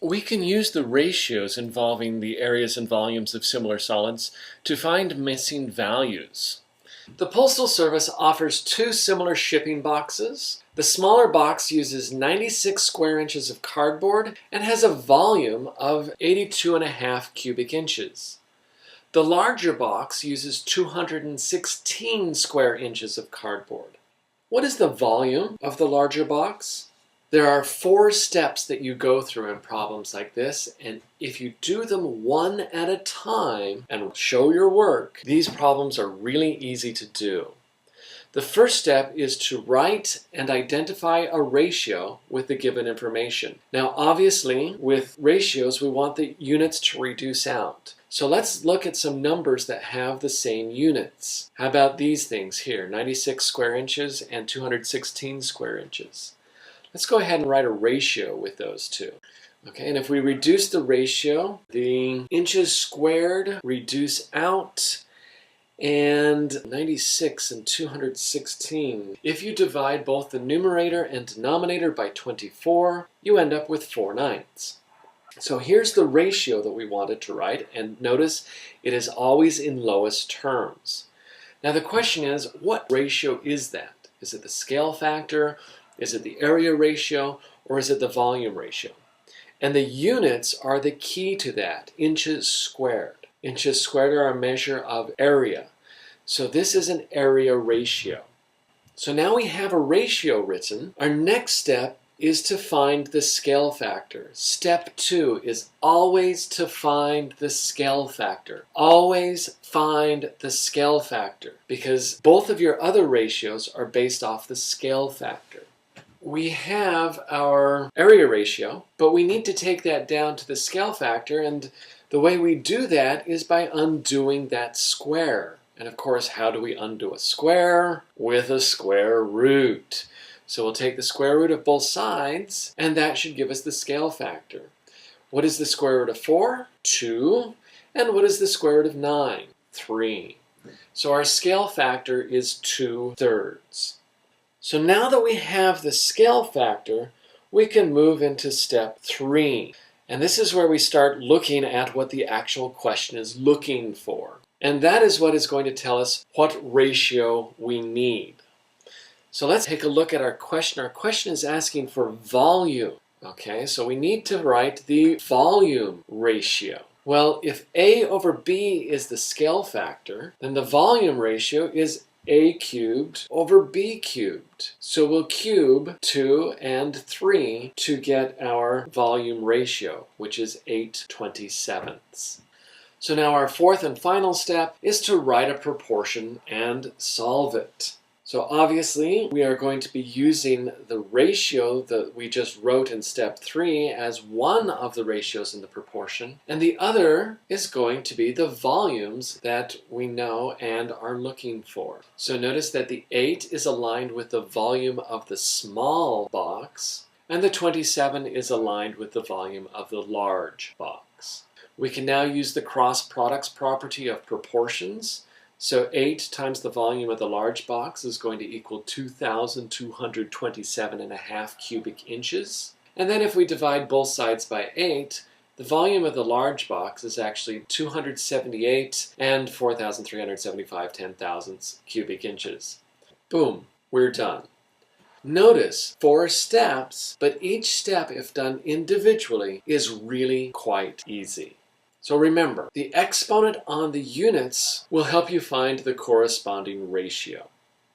We can use the ratios involving the areas and volumes of similar solids to find missing values. The Postal Service offers two similar shipping boxes. The smaller box uses 96 square inches of cardboard and has a volume of 82.5 cubic inches. The larger box uses 216 square inches of cardboard. What is the volume of the larger box? There are 4 steps that you go through in problems like this, and if you do them one at a time and show your work, these problems are really easy to do. The first step is to write and identify a ratio with the given information. Now obviously with ratios we want the units to reduce out. So let's look at some numbers that have the same units. How about these things here, 96 square inches and 216 square inches. Let's go ahead and write a ratio with those two. Okay, and if we reduce the ratio, the inches squared reduce out, and 96 and 216. If you divide both the numerator and denominator by 24, you end up with 4/9. So here's the ratio that we wanted to write, and notice it is always in lowest terms. Now the question is, what ratio is that? Is it the scale factor? Is it the area ratio, or is it the volume ratio? And the units are the key to that, inches squared. Inches squared are a measure of area. So this is an area ratio. So now we have a ratio written. Our next step is to find the scale factor. Step 2 is always to find the scale factor. Always find the scale factor, because both of your other ratios are based off the scale factor. We have our area ratio, but we need to take that down to the scale factor, and the way we do that is by undoing that square. And of course, how do we undo a square? With a square root. So we'll take the square root of both sides, and that should give us the scale factor. What is the square root of 4? 2. And what is the square root of 9? 3. So our scale factor is 2/3. So now that we have the scale factor, we can move into step 3. And this is where we start looking at what the actual question is looking for. And that is what is going to tell us what ratio we need. So let's take a look at our question. Our question is asking for volume. Okay, so we need to write the volume ratio. Well, if A over B is the scale factor, then the volume ratio is A cubed over B cubed. So we'll cube 2 and 3 to get our volume ratio, which is 8/27. So now our fourth and final step is to write a proportion and solve it. So obviously we are going to be using the ratio that we just wrote in step 3 as one of the ratios in the proportion, and the other is going to be the volumes that we know and are looking for. So notice that the 8 is aligned with the volume of the small box, and the 27 is aligned with the volume of the large box. We can now use the cross products property of proportions. So 8 times the volume of the large box is going to equal 2,227.5 cubic inches. And then if we divide both sides by 8, the volume of the large box is actually 278 and 4,375 10,000ths cubic inches. Boom, we're done. Notice 4 steps, but each step, if done individually, is really quite easy. So remember, the exponent on the units will help you find the corresponding ratio.